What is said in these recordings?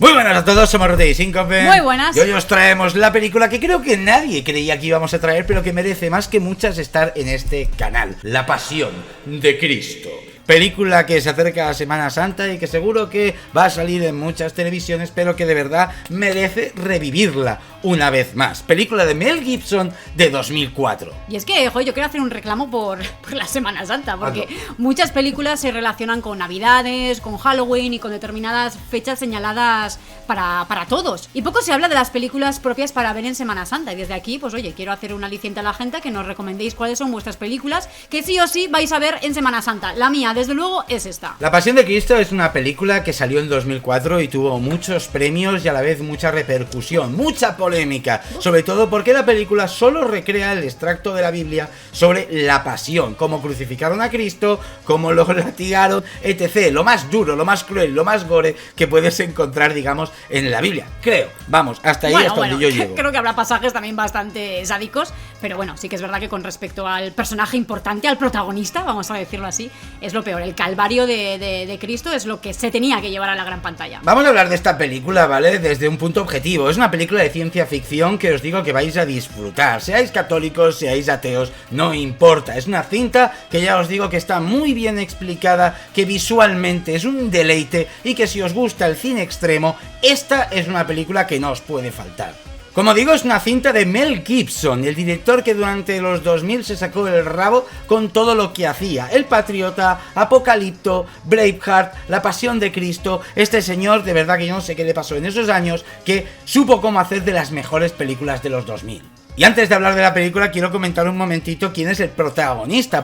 Muy buenas a todos, somos Rute y Síncope. Muy buenas. Y hoy os traemos la película que creo que nadie creía que íbamos a traer, pero que merece más que muchas estar en este canal: La Pasión de Cristo. Película que se acerca a Semana Santa y que seguro que va a salir en muchas televisiones, pero que de verdad merece revivirla una vez más. Película de Mel Gibson de 2004. Y es que, joder, yo quiero hacer un reclamo por la Semana Santa, porque muchas películas se relacionan con Navidades, con Halloween y con determinadas fechas señaladas para todos. Y poco se habla de las películas propias para ver en Semana Santa. Y desde aquí, pues oye, quiero hacer un aliciente a la gente que nos recomendéis cuáles son vuestras películas que sí o sí vais a ver en Semana Santa. La mía, desde luego, es esta. La Pasión de Cristo es una película que salió en 2004 y tuvo muchos premios y a la vez mucha repercusión, mucha polémica, sobre todo porque la película solo recrea el extracto de la Biblia sobre la pasión, cómo crucificaron a Cristo, cómo lo latigaron, etc. Lo más duro, lo más cruel, lo más gore que puedes encontrar, digamos, en la Biblia. Creo, vamos, hasta ahí, hasta donde yo llego. Creo que habrá pasajes también bastante sádicos, pero bueno, sí que es verdad que con respecto al personaje importante, al protagonista, vamos a decirlo así, es lo peor. El calvario de Cristo es lo que se tenía que llevar a la gran pantalla. Vamos a hablar de esta película, ¿vale? Desde un punto objetivo. Es una película de ciencia ficción que os digo que vais a disfrutar. Seáis católicos, seáis ateos, no importa. Es una cinta que ya os digo que está muy bien explicada, que visualmente es un deleite y que si os gusta el cine extremo, esta es una película que no os puede faltar. Como digo, es una cinta de Mel Gibson, el director que durante los 2000 se sacó el rabo con todo lo que hacía. El Patriota, Apocalipto, Braveheart, La Pasión de Cristo. Este señor, de verdad que yo no sé qué le pasó en esos años, que supo cómo hacer de las mejores películas de los 2000. Y antes de hablar de la película, quiero comentar un momentito quién es el protagonista.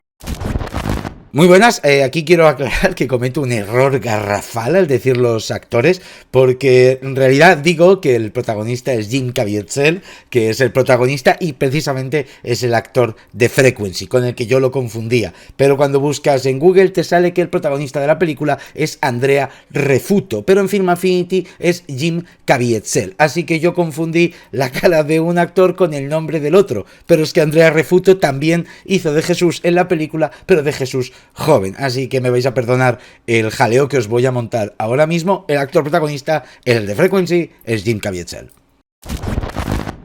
Muy buenas, aquí quiero aclarar que cometo un error garrafal al decir los actores, porque en realidad digo que el protagonista es Jim Caviezel, que es el protagonista y precisamente es el actor de Frequency, con el que yo lo confundía, pero cuando buscas en Google te sale que el protagonista de la película es Andrea Reffuto, pero en Film Affinity es Jim Caviezel, así que yo confundí la cara de un actor con el nombre del otro, pero es que Andrea Reffuto también hizo de Jesús en la película, pero de Jesús joven, así que me vais a perdonar el jaleo que os voy a montar ahora mismo. El actor protagonista, el de Frequency, es Jim Caviezel.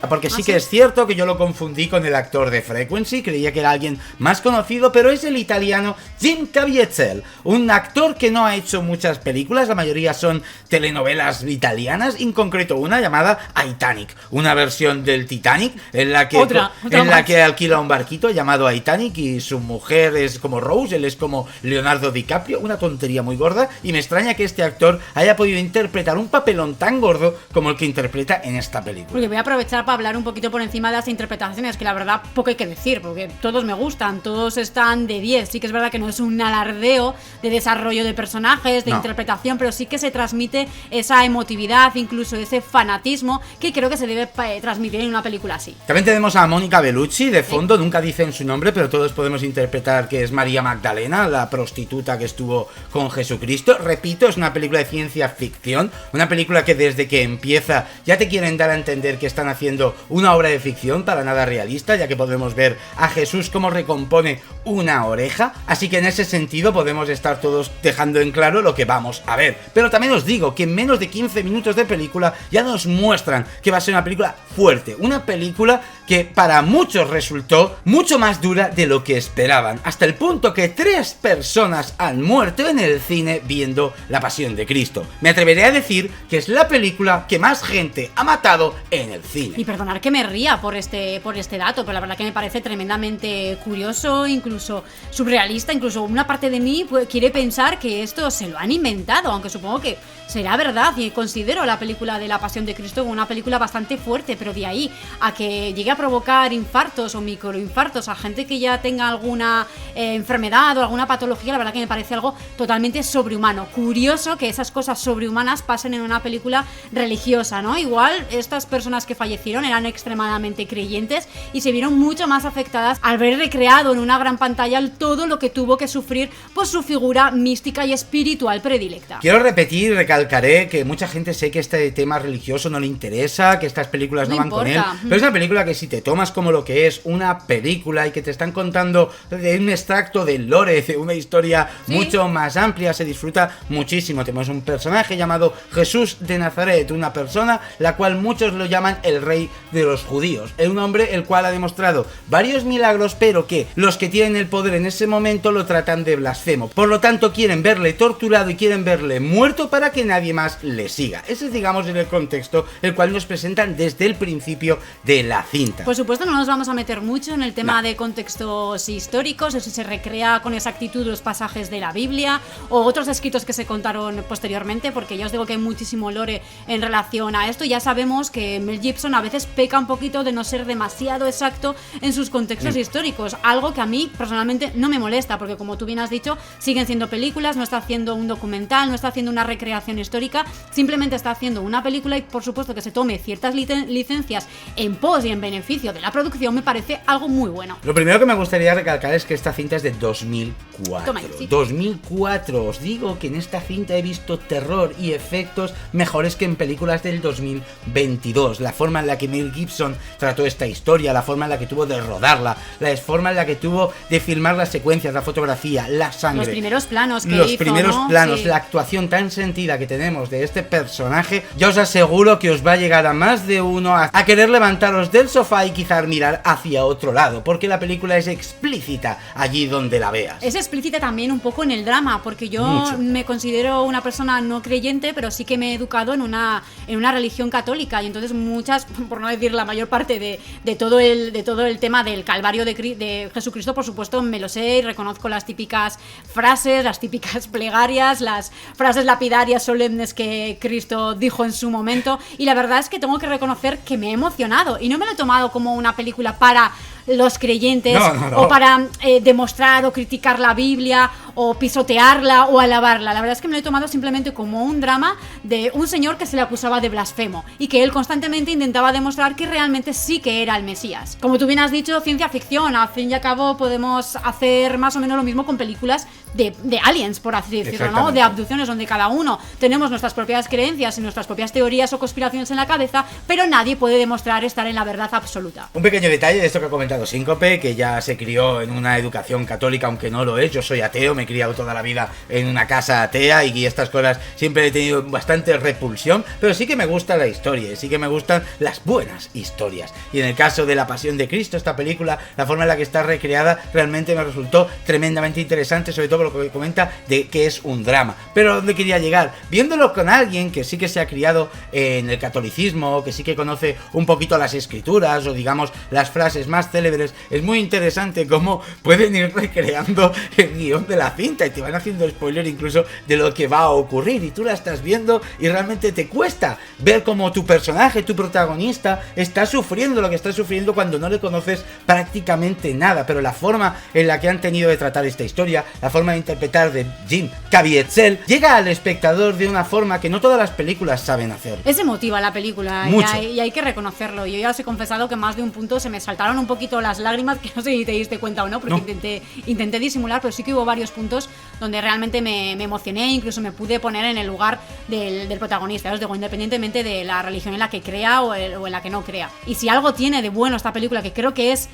Porque sí que es cierto que yo lo confundí con el actor de Frequency, creía que era alguien más conocido, pero es el italiano Jim Caviezel, un actor que no ha hecho muchas películas, la mayoría son telenovelas italianas, en concreto una llamada Titanic, una versión del Titanic en la que alquila un barquito llamado Titanic y su mujer es como Rose, él es como Leonardo DiCaprio, una tontería muy gorda, y me extraña que este actor haya podido interpretar un papelón tan gordo como el que interpreta en esta película. Porque voy a aprovechar para hablar un poquito por encima de las interpretaciones, que la verdad poco hay que decir, porque todos me gustan, todos están de 10, sí que es verdad que no es un alardeo de desarrollo de personajes, de interpretación, pero sí que se transmite esa emotividad, incluso ese fanatismo que creo que se debe transmitir en una película así. También tenemos a Mónica Bellucci de fondo, nunca dicen su nombre, pero todos podemos interpretar que es María Magdalena, la prostituta que estuvo con Jesucristo. Repito, es una película de ciencia ficción, una película que desde que empieza ya te quieren dar a entender que están haciendo una obra de ficción para nada realista, ya que podemos ver a Jesús cómo recompone una oreja, así que en ese sentido podemos estar todos dejando en claro lo que vamos a ver. Pero también os digo que en menos de 15 minutos de película ya nos muestran que va a ser una película fuerte, una película que para muchos resultó mucho más dura de lo que esperaban, hasta el punto que 3 personas han muerto en el cine viendo La Pasión de Cristo. Me atreveré a decir que es la película que más gente ha matado en el cine. Y perdonar que me ría por este dato, pero la verdad que me parece tremendamente curioso, incluso surrealista, incluso una parte de mí quiere pensar que esto se lo han inventado, aunque supongo que será verdad, y considero la película de La Pasión de Cristo como una película bastante fuerte, pero de ahí a que llegue a provocar infartos o microinfartos a gente que ya tenga alguna enfermedad o alguna patología, la verdad que me parece algo totalmente sobrehumano. Curioso que esas cosas sobrehumanas pasen en una película religiosa, ¿no? Igual estas personas que fallecieron, religión, eran extremadamente creyentes y se vieron mucho más afectadas al ver recreado en una gran pantalla todo lo que tuvo que sufrir por su figura mística y espiritual predilecta. Quiero repetir y recalcaré que mucha gente sé que este tema religioso no le interesa, que estas películas no van con él, pero es una película que si te tomas como lo que es una película y que te están contando de un extracto del lore, de una historia mucho más amplia, se disfruta muchísimo. Tenemos un personaje llamado Jesús de Nazaret, una persona la cual muchos lo llaman el rey de los judíos, es un hombre el cual ha demostrado varios milagros, pero que los que tienen el poder en ese momento lo tratan de blasfemo, por lo tanto quieren verle torturado y quieren verle muerto para que nadie más le siga. Ese es, digamos, en el contexto el cual nos presentan desde el principio de la cinta. Por supuesto no nos vamos a meter mucho en el tema de contextos históricos, eso se recrea con exactitud los pasajes de la Biblia o otros escritos que se contaron posteriormente, porque ya os digo que hay muchísimo lore en relación a esto. Ya sabemos que Mel Gibson a veces peca un poquito de no ser demasiado exacto en sus contextos históricos, algo que a mí personalmente no me molesta, porque como tú bien has dicho, siguen siendo películas, no está haciendo un documental, no está haciendo una recreación histórica, simplemente está haciendo una película, y por supuesto que se tome ciertas licencias en pos y en beneficio de la producción me parece algo muy bueno. Lo primero que me gustaría recalcar es que esta cinta es de 2004. Toma, sí. 2004, os digo que en esta cinta he visto terror y efectos mejores que en películas del 2022. La forma en la que Mel Gibson trató esta historia, la forma en la que tuvo de rodarla, la forma en la que tuvo de filmar las secuencias, la fotografía, la sangre, los primeros planos que los hizo, primeros ¿no? planos, Sí. la actuación tan sentida que tenemos de este personaje, yo os aseguro que os va a llegar a más de uno a querer levantaros del sofá y quizás mirar hacia otro lado, porque la película es explícita allí donde la veas. Es explícita también un poco en el drama, porque yo Mucho. me considero una persona no creyente, pero sí que me he educado en una religión católica, y entonces muchas, por no decir la mayor parte de todo el tema del Calvario de Jesucristo, por supuesto me lo sé y reconozco las típicas frases, las típicas plegarias, las frases lapidarias solemnes que Cristo dijo en su momento, y la verdad es que tengo que reconocer que me he emocionado y no me lo he tomado como una película para los creyentes o para demostrar o criticar la Biblia o pisotearla o alabarla. La verdad es que me lo he tomado simplemente como un drama de un señor que se le acusaba de blasfemo y que él constantemente intentaba demostrar que realmente sí que era el Mesías. Como tú bien has dicho, ciencia ficción, al fin y al cabo podemos hacer más o menos lo mismo con películas de aliens, por así decirlo, ¿no? De abducciones, donde cada uno tenemos nuestras propias creencias y nuestras propias teorías o conspiraciones en la cabeza, pero nadie puede demostrar estar en la verdad absoluta. Un pequeño detalle de esto que ha comentado Síncope, que ya se crió en una educación católica, aunque no lo es. Yo soy ateo, me he criado toda la vida en una casa atea y estas cosas siempre he tenido bastante repulsión, pero sí que me gusta la historia y sí que me gustan las buenas historias. Y en el caso de La Pasión de Cristo, esta película, la forma en la que está recreada realmente me resultó tremendamente interesante, sobre todo por lo que comenta de que es un drama. Pero ¿a dónde quería llegar? Viéndolo con alguien que sí que se ha criado en el catolicismo, que sí que conoce un poquito las escrituras o digamos las frases más célebres, es muy interesante cómo pueden ir recreando el guión de la cinta y te van haciendo spoiler incluso de lo que va a ocurrir, y tú la estás viendo y realmente te cuesta ver cómo tu personaje, tu protagonista está sufriendo lo que está sufriendo cuando no le conoces prácticamente nada. Pero la forma en la que han tenido de tratar esta historia, la forma de interpretar de Jim Caviezel, llega al espectador de una forma que no todas las películas saben hacer. Es emotiva la película y hay que reconocerlo. Yo ya os he confesado que más de un punto se me saltaron un poquito las lágrimas, que no sé si te diste cuenta o no, porque intenté disimular, pero sí que hubo varios puntos donde realmente me emocioné, incluso me pude poner en el lugar del protagonista, os digo, independientemente de la religión en la que crea o en la que no crea. Y si algo tiene de bueno esta película, que creo que es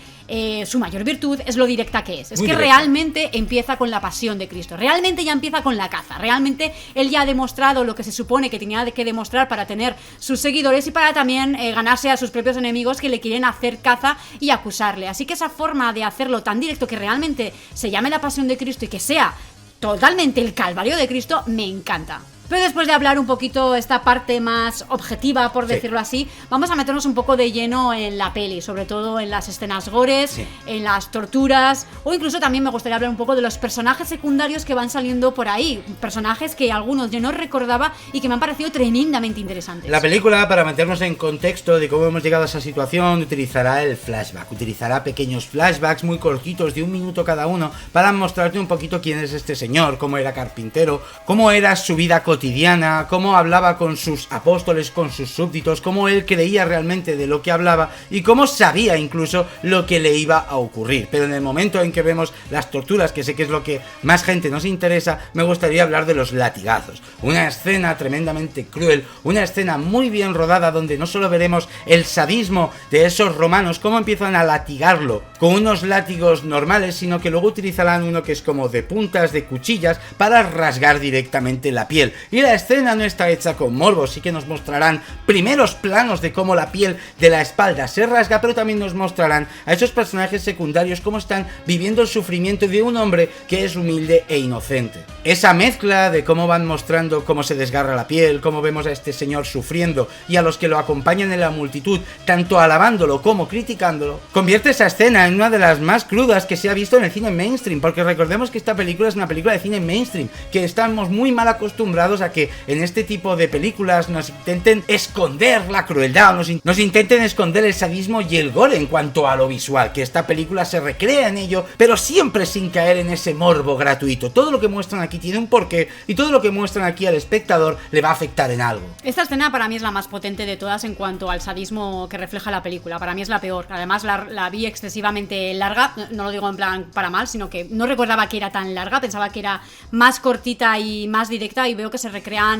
su mayor virtud, es lo directa que es. Es que realmente empieza con la pasión de Cristo, realmente ya empieza con la caza, realmente él ya ha demostrado lo que se supone que tenía que demostrar para tener sus seguidores y para también ganarse a sus propios enemigos que le quieren hacer caza y acusarle. Así que esa forma de hacerlo tan directo, que realmente se llame la pasión de Cristo y que sea totalmente el Calvario de Cristo, me encanta. Pero después de hablar un poquito esta parte más objetiva, por decirlo así, vamos a meternos un poco de lleno en la peli, sobre todo en las escenas gores, en las torturas, o incluso también me gustaría hablar un poco de los personajes secundarios que van saliendo por ahí, personajes que algunos yo no recordaba y que me han parecido tremendamente interesantes. La película, para meternos en contexto de cómo hemos llegado a esa situación, utilizará el flashback, utilizará pequeños flashbacks muy cortitos de 1 minuto cada uno para mostrarte un poquito quién es este señor, cómo era carpintero, cómo era su vida cotidiana cotidiana, cómo hablaba con sus apóstoles, con sus súbditos, cómo él creía realmente de lo que hablaba y cómo sabía incluso lo que le iba a ocurrir. Pero en el momento en que vemos las torturas, que sé que es lo que más gente nos interesa, me gustaría hablar de los latigazos. Una escena tremendamente cruel, una escena muy bien rodada donde no solo veremos el sadismo de esos romanos, cómo empiezan a latigarlo con unos látigos normales, sino que luego utilizarán uno que es como de puntas, de cuchillas, para rasgar directamente la piel. Y la escena no está hecha con morbo, sí que nos mostrarán primeros planos de cómo la piel de la espalda se rasga, pero también nos mostrarán a esos personajes secundarios cómo están viviendo el sufrimiento de un hombre que es humilde e inocente. Esa mezcla de cómo van mostrando cómo se desgarra la piel, cómo vemos a este señor sufriendo y a los que lo acompañan en la multitud, tanto alabándolo como criticándolo, convierte esa escena en una de las más crudas que se ha visto en el cine mainstream, porque recordemos que esta película es una película de cine mainstream, que estamos muy mal acostumbrados a que en este tipo de películas nos intenten esconder la crueldad, nos intenten esconder el sadismo y el gore en cuanto a lo visual, que esta película se recrea en ello, pero siempre sin caer en ese morbo gratuito. Todo lo que muestran aquí tiene un porqué y todo lo que muestran aquí al espectador le va a afectar en algo. Esta escena para mí es la más potente de todas en cuanto al sadismo que refleja la película. Para mí es la peor. Además la vi excesivamente larga, no lo digo en plan para mal, sino que no recordaba que era tan larga, pensaba que era más cortita y más directa, y veo que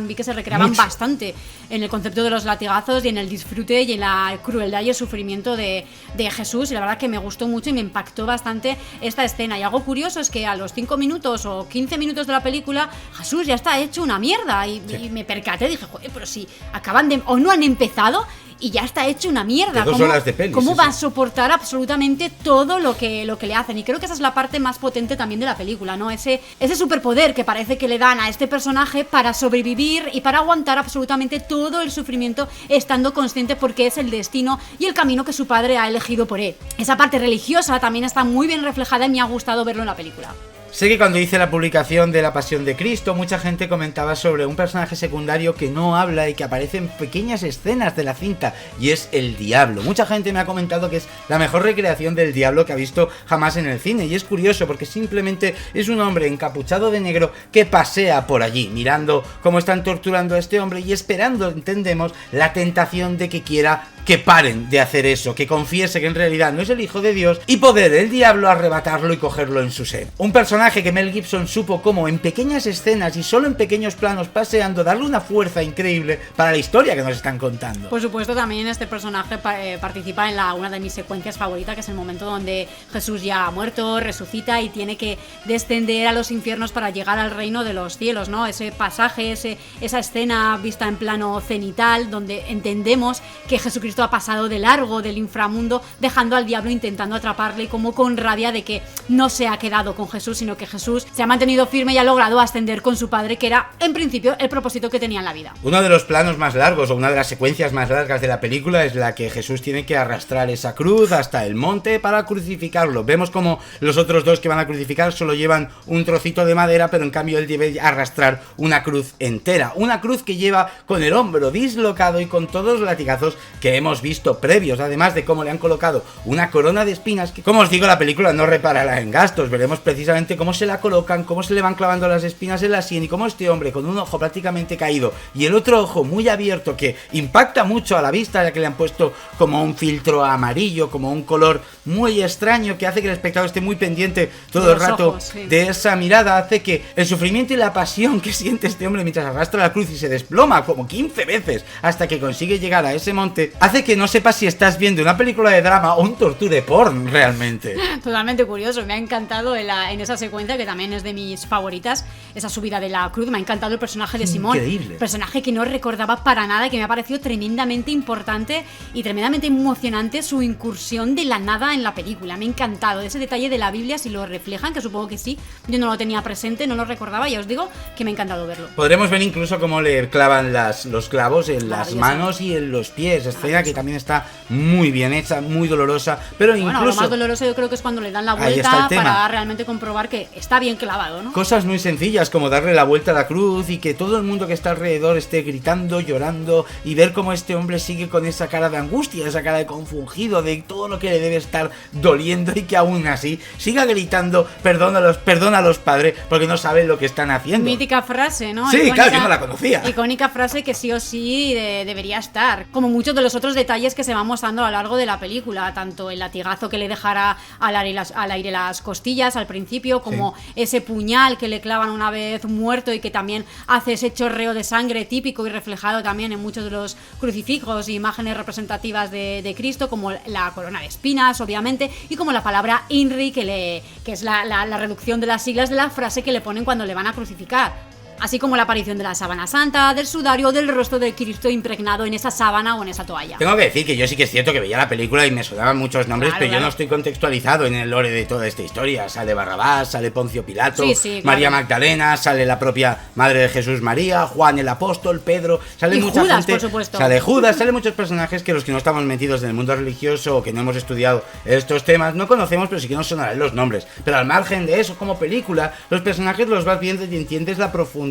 vi que se recreaban bastante en el concepto de los latigazos y en el disfrute y en la crueldad y el sufrimiento de Jesús, y la verdad que me gustó mucho y me impactó bastante esta escena. Y algo curioso es que a los 5 minutos o 15 minutos de la película Jesús ya está hecho una mierda, y me percaté, dije, joder, pero si acaban de o no han empezado y ya está hecho una mierda. De 2 horas de peli, ¿Cómo va a soportar absolutamente todo lo que le hacen? Y creo que esa es la parte más potente también de la película, ¿no? Ese superpoder que parece que le dan a este personaje para sobrevivir y para aguantar absolutamente todo el sufrimiento, estando consciente porque es el destino y el camino que su padre ha elegido por él. Esa parte religiosa también está muy bien reflejada y me ha gustado verlo en la película. Sé que cuando hice la publicación de La Pasión de Cristo, mucha gente comentaba sobre un personaje secundario que no habla y que aparece en pequeñas escenas de la cinta, y es el diablo. Mucha gente me ha comentado que es la mejor recreación del diablo que ha visto jamás en el cine, y es curioso porque simplemente es un hombre encapuchado de negro que pasea por allí, mirando cómo están torturando a este hombre y esperando, entendemos, la tentación de que quiera que paren de hacer eso, que confiese que en realidad no es el hijo de Dios, y poder el diablo arrebatarlo y cogerlo en su seno. Un personaje que Mel Gibson supo como en pequeñas escenas y solo en pequeños planos paseando darle una fuerza increíble para la historia que nos están contando. Por supuesto, también este personaje participa en una de mis secuencias favoritas, que es el momento donde Jesús ya ha muerto, resucita y tiene que descender a los infiernos para llegar al reino de los cielos, ¿no? Ese pasaje, esa escena vista en plano cenital, donde entendemos que Jesucristo ha pasado de largo del inframundo, dejando al diablo intentando atraparle, y como con rabia de que no se ha quedado con Jesús, sino que Jesús se ha mantenido firme y ha logrado ascender con su padre, que era en principio el propósito que tenía en la vida. Uno de los planos más largos, o una de las secuencias más largas de la película, es la que Jesús tiene que arrastrar esa cruz hasta el monte para crucificarlo. Vemos como los otros dos que van a crucificar solo llevan un trocito de madera, pero en cambio él debe arrastrar una cruz entera, una cruz que lleva con el hombro dislocado y con todos los latigazos que hemos visto previos, además de cómo le han colocado una corona de espinas que, como os digo, la película no reparará en gastos. Veremos precisamente cómo se la colocan, cómo se le van clavando las espinas en la sien, y cómo este hombre con un ojo prácticamente caído y el otro ojo muy abierto, que impacta mucho a la vista, ya que le han puesto como un filtro amarillo, como un color muy extraño que hace que el espectador esté muy pendiente todo el rato ojos, sí, de esa mirada, hace que el sufrimiento y la pasión que siente este hombre mientras arrastra la cruz y se desploma como 15 veces hasta que consigue llegar a ese monte, hace que no sepas si estás viendo una película de drama o un torture porn realmente. Totalmente curioso, me ha encantado en esa secuencia, que también es de mis favoritas, esa subida de la cruz. Me ha encantado el personaje de Simón, increíble, personaje que no recordaba para nada, que me ha parecido tremendamente importante y tremendamente emocionante su incursión de la nada en la película. Me ha encantado ese detalle de la Biblia, si lo reflejan, que supongo que sí, yo no lo tenía presente, no lo recordaba, ya os digo que me ha encantado verlo. Podremos ver incluso cómo le clavan los clavos en las manos y en los pies, escena que también está muy bien hecha, muy dolorosa, pero bueno, incluso... lo más doloroso yo creo que es cuando le dan la vuelta para realmente comprobar que que está bien clavado, ¿no? Cosas muy sencillas como darle la vuelta a la cruz y que todo el mundo que está alrededor esté gritando, llorando y ver cómo este hombre sigue con esa cara de angustia, esa cara de confundido, de todo lo que le debe estar doliendo y que aún así siga gritando perdónalos padre, porque no saben lo que están haciendo. Mítica frase, ¿no? Sí, icónica, claro, yo no la conocía. Icónica frase que sí o sí debería estar. Como muchos de los otros detalles que se van mostrando a lo largo de la película, tanto el latigazo que le dejará al aire las costillas al principio, como ese puñal que le clavan una vez muerto y que también hace ese chorreo de sangre típico y reflejado también en muchos de los crucifijos y imágenes representativas de Cristo, como la corona de espinas, obviamente, y como la palabra INRI, que es la reducción de las siglas de la frase que le ponen cuando le van a crucificar. Así como la aparición de la sábana santa, del sudario, del rostro de Cristo impregnado en esa sábana o en esa toalla. Tengo que decir que yo sí que es cierto que veía la película y me sonaban muchos nombres, pero yo no estoy contextualizado en el lore de toda esta historia. Sale Barrabás, sale Poncio Pilato, María Magdalena, sale la propia Madre de Jesús María, Juan el Apóstol, Pedro, sale mucha Judas, gente, por supuesto. Sale Judas, sale muchos personajes que los que no estamos metidos en el mundo religioso o que no hemos estudiado estos temas no conocemos, pero sí que nos sonarán los nombres. Pero al margen de eso, como película, los personajes los vas viendo y entiendes la profundidad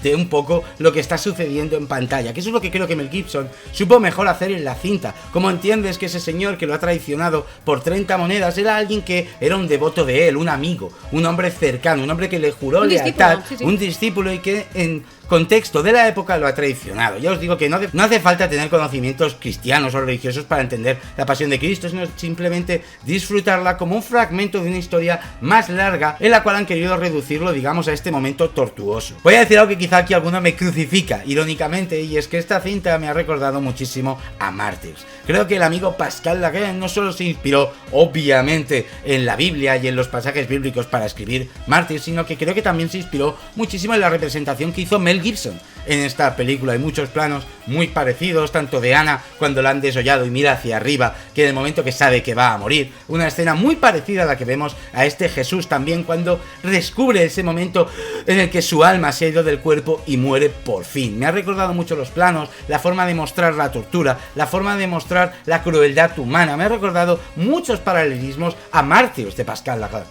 de un poco lo que está sucediendo en pantalla, que eso es lo que creo que Mel Gibson supo mejor hacer en la cinta. Como entiendes que ese señor que lo ha traicionado por 30 monedas era alguien que era un devoto de él, un amigo, un hombre cercano, un hombre que le juró lealtad, un discípulo y que en contexto de la época lo ha traicionado. Ya os digo que no hace falta tener conocimientos cristianos o religiosos para entender la pasión de Cristo, sino simplemente disfrutarla como un fragmento de una historia más larga en la cual han querido reducirlo, digamos, a este momento tortuoso. Voy a decir algo que quizá aquí alguno me crucifica, irónicamente, y es que esta cinta me ha recordado muchísimo a Mártires. Creo que el amigo Pascal Lagrène no solo se inspiró, obviamente, en la Biblia y en los pasajes bíblicos para escribir Mártires, sino que creo que también se inspiró muchísimo en la representación que hizo Mel Gibson en esta película. Hay muchos planos muy parecidos, tanto de Ana cuando la han desollado y mira hacia arriba, que en el momento que sabe que va a morir, una escena muy parecida a la que vemos a este Jesús también cuando descubre ese momento en el que su alma se ha ido del cuerpo y muere por fin. Me ha recordado mucho los planos, la forma de mostrar la tortura, la forma de mostrar la crueldad humana, me ha recordado muchos paralelismos a Mártires de Pascal Lagrène.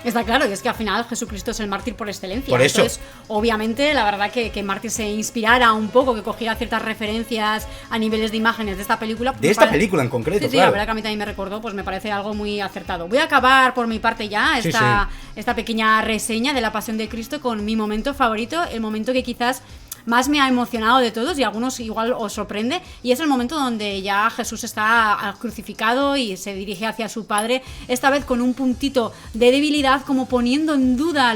Está claro, y es que al final Jesucristo es el mártir por excelencia. Por eso. Entonces, obviamente, la verdad que Mártir se inspirara un poco, que cogiera ciertas referencias a niveles de imágenes de esta película. De esta película en concreto, sí, claro. La verdad que a mí también me recordó, pues me parece algo muy acertado. Voy a acabar por mi parte ya esta pequeña reseña de la Pasión de Cristo con mi momento favorito, el momento que quizás más me ha emocionado de todos y a algunos igual os sorprende, y es el momento donde ya Jesús está crucificado y se dirige hacia su Padre, esta vez con un puntito de debilidad, como poniendo en duda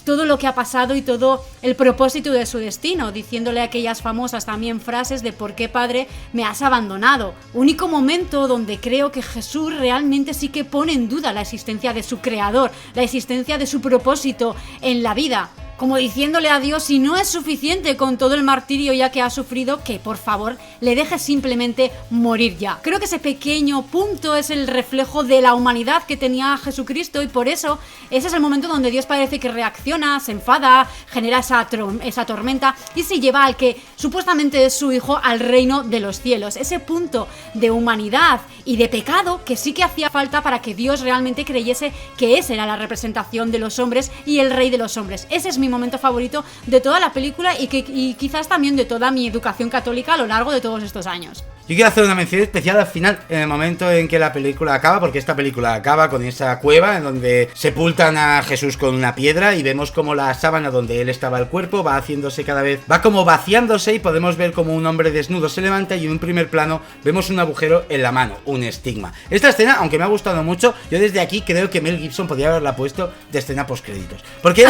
todo lo que ha pasado y todo el propósito de su destino, diciéndole aquellas famosas también frases de ¿por qué, Padre, me has abandonado? Único momento donde creo que Jesús realmente sí que pone en duda la existencia de su Creador, la existencia de su propósito en la vida. Como diciéndole a Dios, si no es suficiente con todo el martirio ya que ha sufrido, que por favor le deje simplemente morir ya. Creo que ese pequeño punto es el reflejo de la humanidad que tenía Jesucristo, y por eso ese es el momento donde Dios parece que reacciona, se enfada, genera esa tormenta y se lleva al que supuestamente es su hijo al reino de los cielos. Ese punto de humanidad y de pecado que sí que hacía falta para que Dios realmente creyese que esa era la representación de los hombres y el rey de los hombres. Ese es mi momento favorito de toda la película y quizás también de toda mi educación católica a lo largo de todos estos años. Yo quiero hacer una mención especial al final, en el momento en que la película acaba, porque esta película acaba con esa cueva en donde sepultan a Jesús con una piedra y vemos como la sábana donde él estaba el cuerpo va haciéndose cada vez, va como vaciándose, y podemos ver como un hombre desnudo se levanta y en un primer plano vemos un agujero en la mano, un estigma. Esta escena, aunque me ha gustado mucho, yo desde aquí creo que Mel Gibson podría haberla puesto de escena postcréditos, porque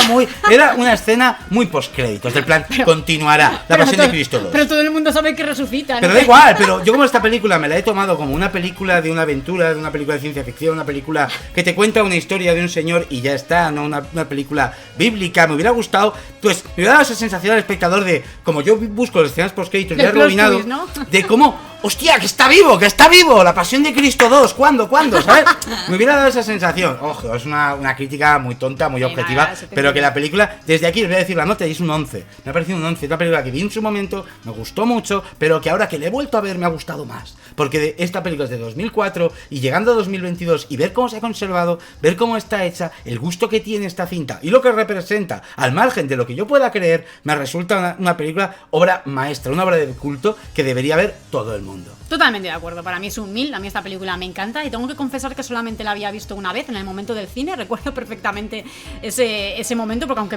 era una escena muy postcréditos, del plan, continuará la Pasión de Cristo 2. Pero todo el mundo sabe que resucita, ¿no? Pero da igual, pero yo como esta película me la he tomado como una película de una aventura, de una película de ciencia ficción, una película que te cuenta una historia de un señor y ya está, no una película bíblica, me hubiera gustado, pues me hubiera dado esa sensación al espectador de, como yo busco las escenas post-créditos ya arruinado, ¿no? De cómo ¡hostia, que está vivo, que está vivo! La Pasión de Cristo 2, ¿cuándo, ¿sabes? Me hubiera dado esa sensación. Ojo, es una crítica muy tonta, muy objetiva, pero que la película, desde aquí les voy a decir la nota y es un 11. Me ha parecido un 11, es una película que vi en su momento, me gustó mucho, pero que ahora que le he vuelto a ver me ha gustado más. Porque esta película es de 2004 y llegando a 2022 y ver cómo se ha conservado, ver cómo está hecha, el gusto que tiene esta cinta y lo que representa, al margen de lo que yo pueda creer, me resulta una película, obra maestra, una obra de culto que debería ver todo el mundo. Totalmente de acuerdo, para mí es un 1000, a mí esta película me encanta y tengo que confesar que solamente la había visto una vez en el momento del cine, recuerdo perfectamente ese momento porque aunque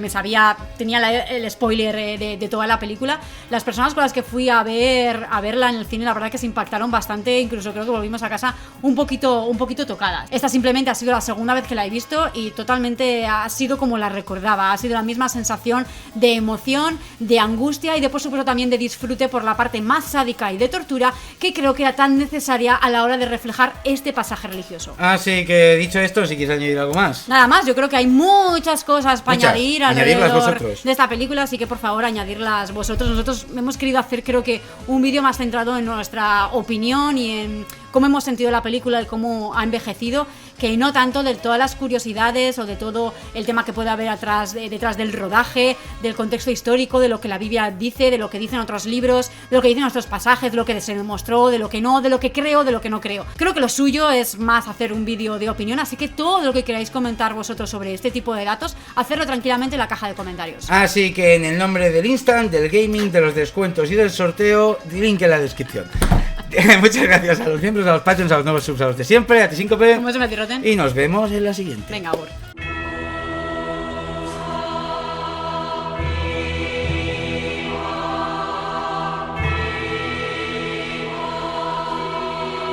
tenía el spoiler de toda la película, las personas con las que fui a verla en el cine la verdad que se impactaron bastante, incluso creo que volvimos a casa un poquito tocadas. Esta simplemente ha sido la segunda vez que la he visto y totalmente ha sido como la recordaba, ha sido la misma sensación de emoción, de angustia y de por supuesto también de disfrute por la parte más sádica y de tortura que creo que era tan necesaria a la hora de reflejar este pasaje religioso. Así que dicho esto, si quieres añadir algo más. Nada más, yo creo que hay muchas cosas para añadir alrededor de esta película, así que por favor añadirlas vosotros. Nosotros hemos querido hacer creo que un vídeo más centrado en nuestra opinión y en cómo hemos sentido la película y cómo ha envejecido, que no tanto de todas las curiosidades o de todo el tema que puede haber detrás del rodaje, del contexto histórico, de lo que la Biblia dice, de lo que dicen otros libros, de lo que dicen nuestros pasajes, de lo que se demostró, de lo que no, de lo que creo, de lo que no creo. Creo que lo suyo es más hacer un vídeo de opinión, así que todo lo que queráis comentar vosotros sobre este tipo de datos, hacerlo tranquilamente en la caja de comentarios. Así que en el nombre del Instant, del gaming, de los descuentos y del sorteo, link en la descripción. Muchas gracias a los miembros, a los Patreons, a los nuevos subs, a los de siempre, a ti 5P. ¿Cómo se me tirroten? Y nos vemos en la siguiente. Venga, Ur.